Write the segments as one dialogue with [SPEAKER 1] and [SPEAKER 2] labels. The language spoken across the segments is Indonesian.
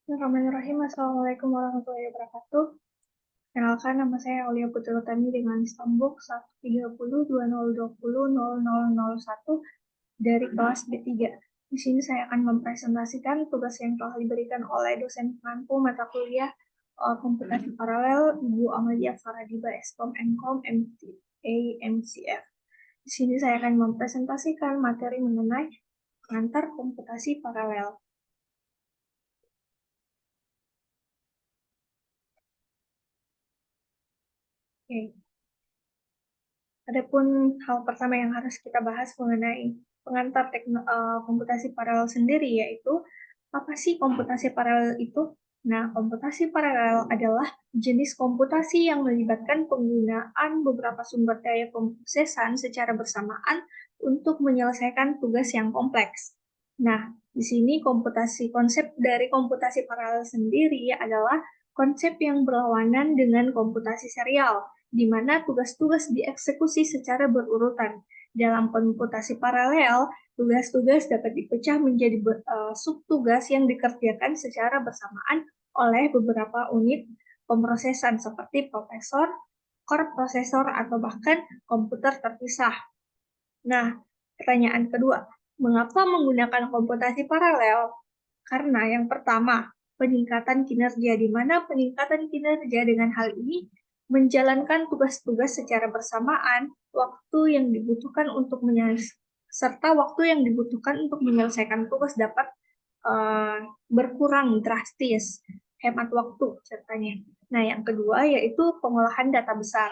[SPEAKER 1] Bismillahirrahmanirrahim. Assalamualaikum warahmatullahi wabarakatuh. Kenalkan, nama saya Aulia Putri Utami dengan Stambuk 13020200001 dari kelas B3. Di sini saya akan mempresentasikan tugas yang telah diberikan oleh dosen pengampu mata kuliah komputasi paralel Ibu Amalia Faradiba Eskom Enkom MTA MCF. Di sini saya akan mempresentasikan materi mengenai pengantar komputasi paralel. Oke. Adapun hal pertama yang harus kita bahas mengenai pengantar komputasi paralel sendiri, yaitu apa sih komputasi paralel itu? Nah, komputasi paralel adalah jenis komputasi yang melibatkan penggunaan beberapa sumber daya pemrosesan secara bersamaan untuk menyelesaikan tugas yang kompleks. Nah, di sini konsep dari komputasi paralel sendiri adalah konsep yang berlawanan dengan komputasi serial, di mana tugas-tugas dieksekusi secara berurutan. Dalam komputasi paralel, tugas-tugas dapat dipecah menjadi subtugas yang dikerjakan secara bersamaan oleh beberapa unit pemrosesan seperti prosesor, core prosesor, atau bahkan komputer terpisah. Nah, pertanyaan kedua, mengapa menggunakan komputasi paralel? Karena yang pertama, peningkatan kinerja, di mana peningkatan kinerja dengan hal ini menjalankan tugas-tugas secara bersamaan, waktu yang dibutuhkan untuk menyelesaikan tugas dapat berkurang drastis, hemat waktu sertanya. Nah, yang kedua yaitu pengolahan data besar.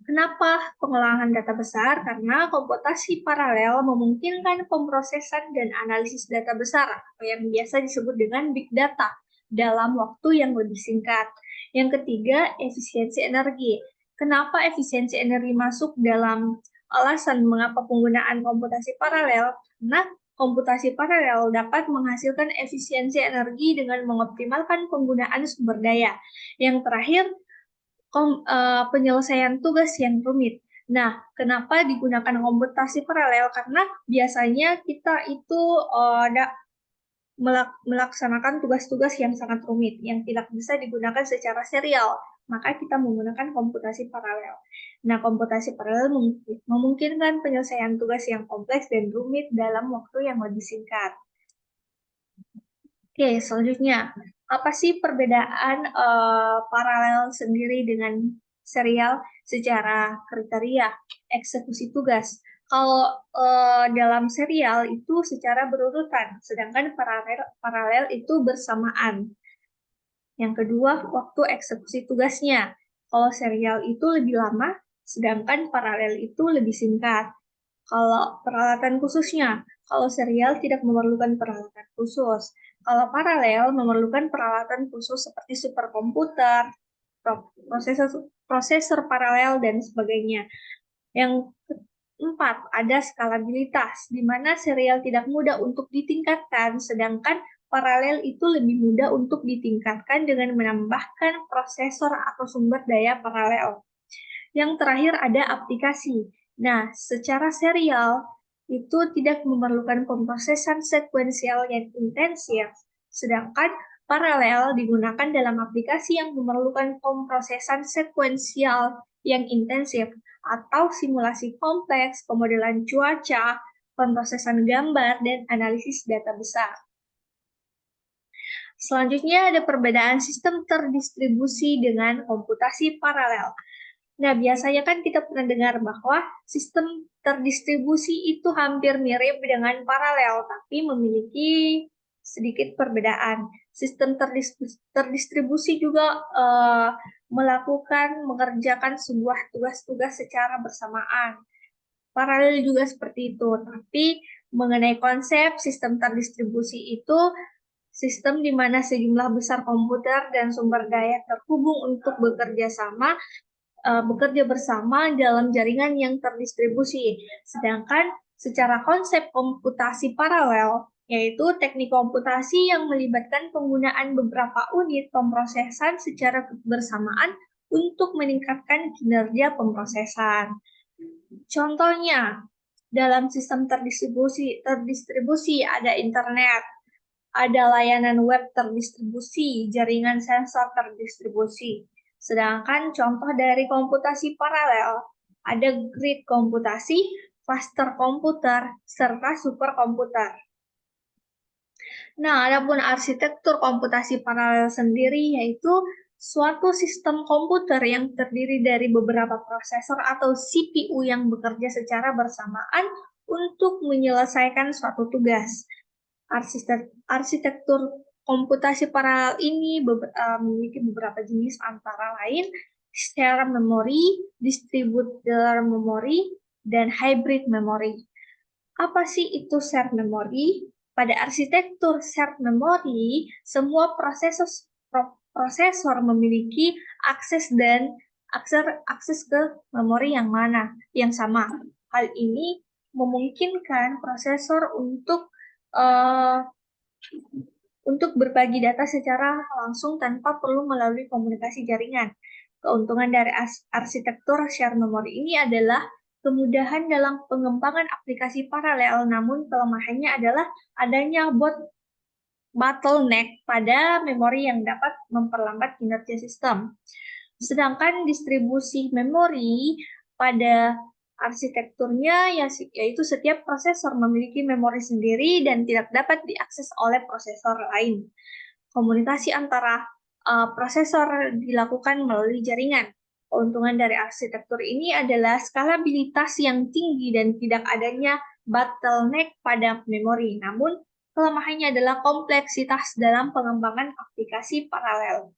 [SPEAKER 1] Kenapa pengolahan data besar? Karena komputasi paralel memungkinkan pemrosesan dan analisis data besar, atau yang biasa disebut dengan big data, dalam waktu yang lebih singkat. Yang ketiga, efisiensi energi. Kenapa efisiensi energi masuk dalam alasan mengapa penggunaan komputasi paralel? Karena komputasi paralel dapat menghasilkan efisiensi energi dengan mengoptimalkan penggunaan sumber daya. Yang terakhir, penyelesaian tugas yang rumit. Nah, kenapa digunakan komputasi paralel? Karena biasanya kita itu melaksanakan tugas-tugas yang sangat rumit, yang tidak bisa digunakan secara serial. Maka kita menggunakan komputasi paralel. Nah, komputasi paralel memungkinkan penyelesaian tugas yang kompleks dan rumit dalam waktu yang lebih singkat. Oke, selanjutnya, apa sih perbedaan paralel sendiri dengan serial secara kriteria eksekusi tugas? Kalau dalam serial itu secara berurutan, sedangkan paralel itu bersamaan. Yang kedua, waktu eksekusi tugasnya. Kalau serial itu lebih lama, sedangkan paralel itu lebih singkat. Kalau peralatan khususnya, kalau serial tidak memerlukan peralatan khusus. Kalau paralel memerlukan peralatan khusus seperti superkomputer, prosesor paralel, dan sebagainya. Yang keempat, ada skalabilitas, di mana serial tidak mudah untuk ditingkatkan, sedangkan paralel itu lebih mudah untuk ditingkatkan dengan menambahkan prosesor atau sumber daya paralel. Yang terakhir ada aplikasi. Nah, secara serial itu tidak memerlukan pemrosesan sekuensial yang intensif, sedangkan paralel digunakan dalam aplikasi yang memerlukan pemrosesan sekuensial yang intensif atau simulasi kompleks, pemodelan cuaca, pemrosesan gambar, dan analisis data besar. Selanjutnya ada perbedaan sistem terdistribusi dengan komputasi paralel. Nah, biasanya kan kita pernah dengar bahwa sistem terdistribusi itu hampir mirip dengan paralel, tapi memiliki sedikit perbedaan. Sistem terdistribusi juga mengerjakan sebuah tugas-tugas secara bersamaan. Paralel juga seperti itu, tapi mengenai konsep sistem terdistribusi itu sistem di mana sejumlah besar komputer dan sumber daya terhubung untuk bekerja bersama dalam jaringan yang terdistribusi. Sedangkan secara konsep komputasi paralel, yaitu teknik komputasi yang melibatkan penggunaan beberapa unit pemrosesan secara bersamaan untuk meningkatkan kinerja pemrosesan. Contohnya, dalam sistem terdistribusi ada internet, ada layanan web terdistribusi, jaringan sensor terdistribusi. Sedangkan contoh dari komputasi paralel, ada grid komputasi, cluster komputer, serta superkomputer. Nah, adapun arsitektur komputasi paralel sendiri yaitu suatu sistem komputer yang terdiri dari beberapa prosesor atau CPU yang bekerja secara bersamaan untuk menyelesaikan suatu tugas. Arsitektur komputasi paralel ini memiliki beberapa jenis antara lain shared memory, distributed memory, dan hybrid memory. Apa sih itu shared memory? Pada arsitektur shared memory, semua prosesor memiliki akses ke memori yang sama. Hal ini memungkinkan prosesor untuk berbagi data secara langsung tanpa perlu melalui komunikasi jaringan. Keuntungan dari arsitektur shared memory ini adalah kemudahan dalam pengembangan aplikasi paralel, namun kelemahannya adalah adanya bottleneck pada memori yang dapat memperlambat kinerja sistem. Sedangkan distribusi memori pada arsitekturnya yaitu setiap prosesor memiliki memori sendiri dan tidak dapat diakses oleh prosesor lain. Komunikasi antara prosesor dilakukan melalui jaringan. Keuntungan dari arsitektur ini adalah skalabilitas yang tinggi dan tidak adanya bottleneck pada memori. Namun, kelemahannya adalah kompleksitas dalam pengembangan aplikasi paralel.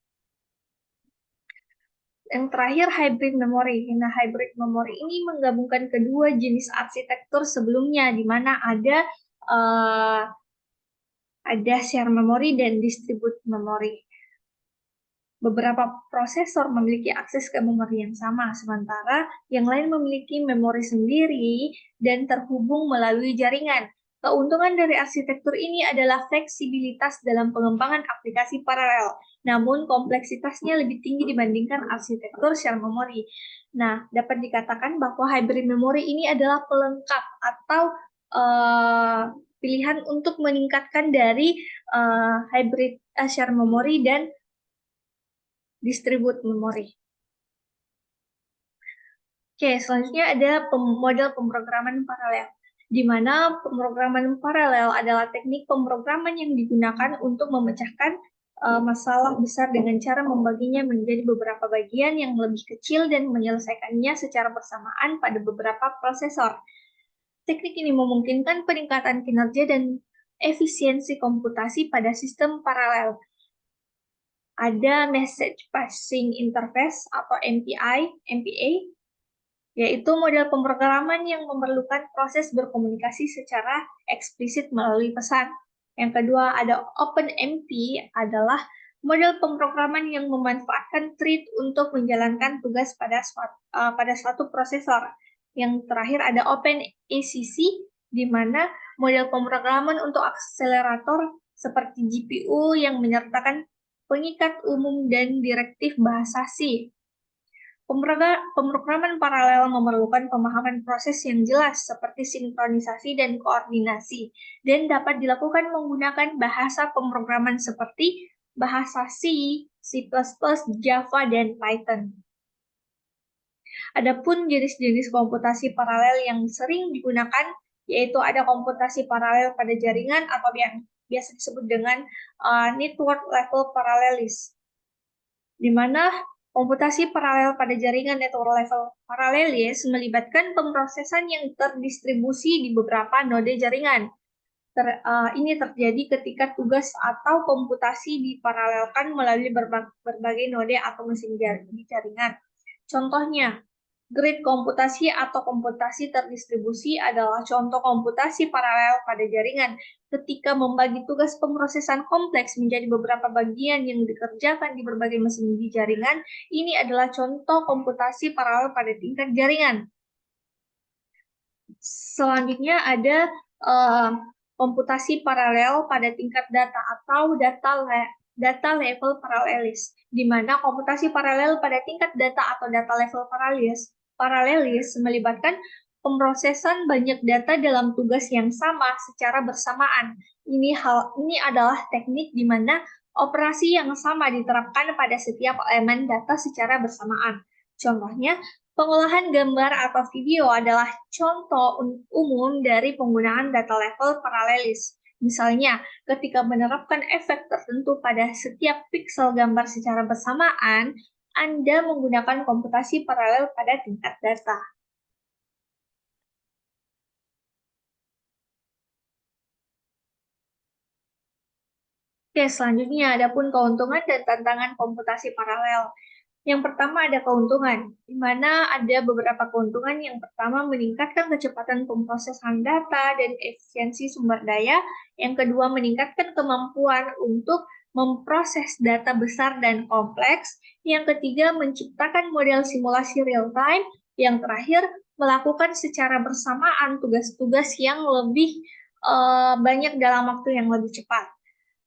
[SPEAKER 1] Yang terakhir, hybrid memory. Nah, hybrid memory ini menggabungkan kedua jenis arsitektur sebelumnya, di mana ada share memory dan distribute memory. Beberapa prosesor memiliki akses ke memori yang sama, sementara yang lain memiliki memori sendiri dan terhubung melalui jaringan. Keuntungan dari arsitektur ini adalah fleksibilitas dalam pengembangan aplikasi paralel, namun kompleksitasnya lebih tinggi dibandingkan arsitektur share memory. Nah, dapat dikatakan bahwa hybrid memory ini adalah pelengkap atau pilihan untuk meningkatkan dari hybrid share memory dan distribute memory. Oke, selanjutnya ada model pemrograman paralel, di mana pemrograman paralel adalah teknik pemrograman yang digunakan untuk memecahkan masalah besar dengan cara membaginya menjadi beberapa bagian yang lebih kecil dan menyelesaikannya secara bersamaan pada beberapa prosesor. Teknik ini memungkinkan peningkatan kinerja dan efisiensi komputasi pada sistem paralel. Ada Message Passing Interface atau MPA, yaitu model pemrograman yang memerlukan proses berkomunikasi secara eksplisit melalui pesan. Yang kedua ada OpenMP adalah model pemrograman yang memanfaatkan thread untuk menjalankan tugas pada suatu prosesor. Yang terakhir ada OpenACC, di mana model pemrograman untuk akselerator seperti GPU yang menyertakan pengikat umum dan direktif bahasa C. Pemrograman paralel memerlukan pemahaman proses yang jelas seperti sinkronisasi dan koordinasi, dan dapat dilakukan menggunakan bahasa pemrograman seperti bahasa C, C++, Java, dan Python. Adapun jenis-jenis komputasi paralel yang sering digunakan yaitu ada komputasi paralel pada jaringan atau yang biasa disebut dengan network level parallelism, di mana komputasi paralel pada jaringan network level parallelism melibatkan pemrosesan yang terdistribusi di beberapa node jaringan. Ini terjadi ketika tugas atau komputasi diparalelkan melalui berbagai node atau mesin jaringan. Contohnya, grid komputasi atau komputasi terdistribusi adalah contoh komputasi paralel pada jaringan. Ketika membagi tugas pemrosesan kompleks menjadi beberapa bagian yang dikerjakan di berbagai mesin di jaringan, ini adalah contoh komputasi paralel pada tingkat jaringan. Selanjutnya ada komputasi paralel pada tingkat data atau data level parallelism, di mana komputasi paralel pada tingkat data atau data level parallelism melibatkan pemrosesan banyak data dalam tugas yang sama secara bersamaan. Ini adalah teknik di mana operasi yang sama diterapkan pada setiap elemen data secara bersamaan. Contohnya, pengolahan gambar atau video adalah contoh umum dari penggunaan data level paralelis. Misalnya, ketika menerapkan efek tertentu pada setiap piksel gambar secara bersamaan, Anda menggunakan komputasi paralel pada tingkat data. Oke, selanjutnya ada pun keuntungan dan tantangan komputasi paralel. Yang pertama ada keuntungan, di mana ada beberapa keuntungan. Yang pertama meningkatkan kecepatan pemrosesan data dan efisiensi sumber daya. Yang kedua meningkatkan kemampuan untuk memproses data besar dan kompleks. Yang ketiga menciptakan model simulasi real time. Yang terakhir melakukan secara bersamaan tugas-tugas yang lebih banyak dalam waktu yang lebih cepat.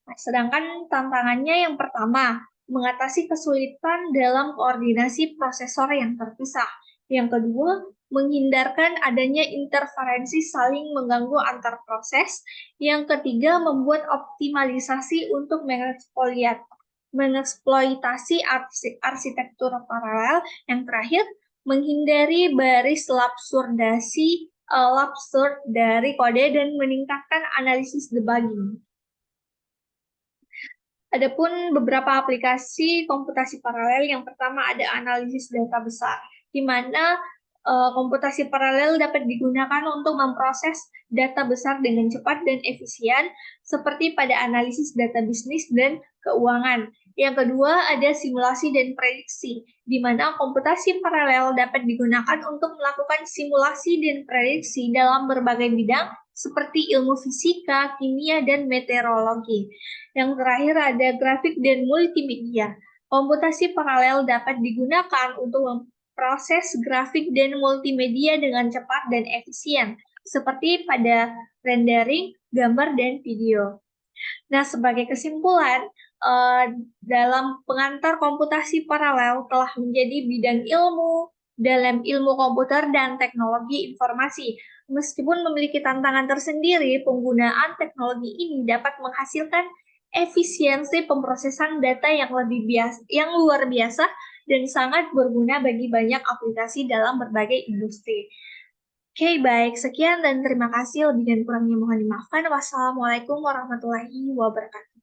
[SPEAKER 1] Nah, sedangkan tantangannya yang pertama, mengatasi kesulitan dalam koordinasi prosesor yang terpisah. Yang kedua, menghindarkan adanya interferensi saling mengganggu antar proses. Yang ketiga, membuat optimalisasi untuk mengeksploitasi arsitektur paralel. Yang terakhir, menghindari baris lapsurd dari kode dan meningkatkan analisis debugging. Adapun beberapa aplikasi komputasi paralel, yang pertama ada analisis data besar, di mana komputasi paralel dapat digunakan untuk memproses data besar dengan cepat dan efisien, seperti pada analisis data bisnis dan keuangan. Yang kedua ada simulasi dan prediksi, di mana komputasi paralel dapat digunakan untuk melakukan simulasi dan prediksi dalam berbagai bidang, seperti ilmu fisika, kimia, dan meteorologi. Yang terakhir ada grafik dan multimedia. Komputasi paralel dapat digunakan untuk memproses grafik dan multimedia dengan cepat dan efisien, seperti pada rendering, gambar, dan video. Nah, sebagai kesimpulan, dalam pengantar komputasi paralel telah menjadi bidang ilmu dalam ilmu komputer dan teknologi informasi. Meskipun memiliki tantangan tersendiri, penggunaan teknologi ini dapat menghasilkan efisiensi pemrosesan data yang luar biasa dan sangat berguna bagi banyak aplikasi dalam berbagai industri. Oke, baik. Sekian dan terima kasih. Lebih dan kurangnya mohon dimaafkan. Wassalamualaikum warahmatullahi wabarakatuh.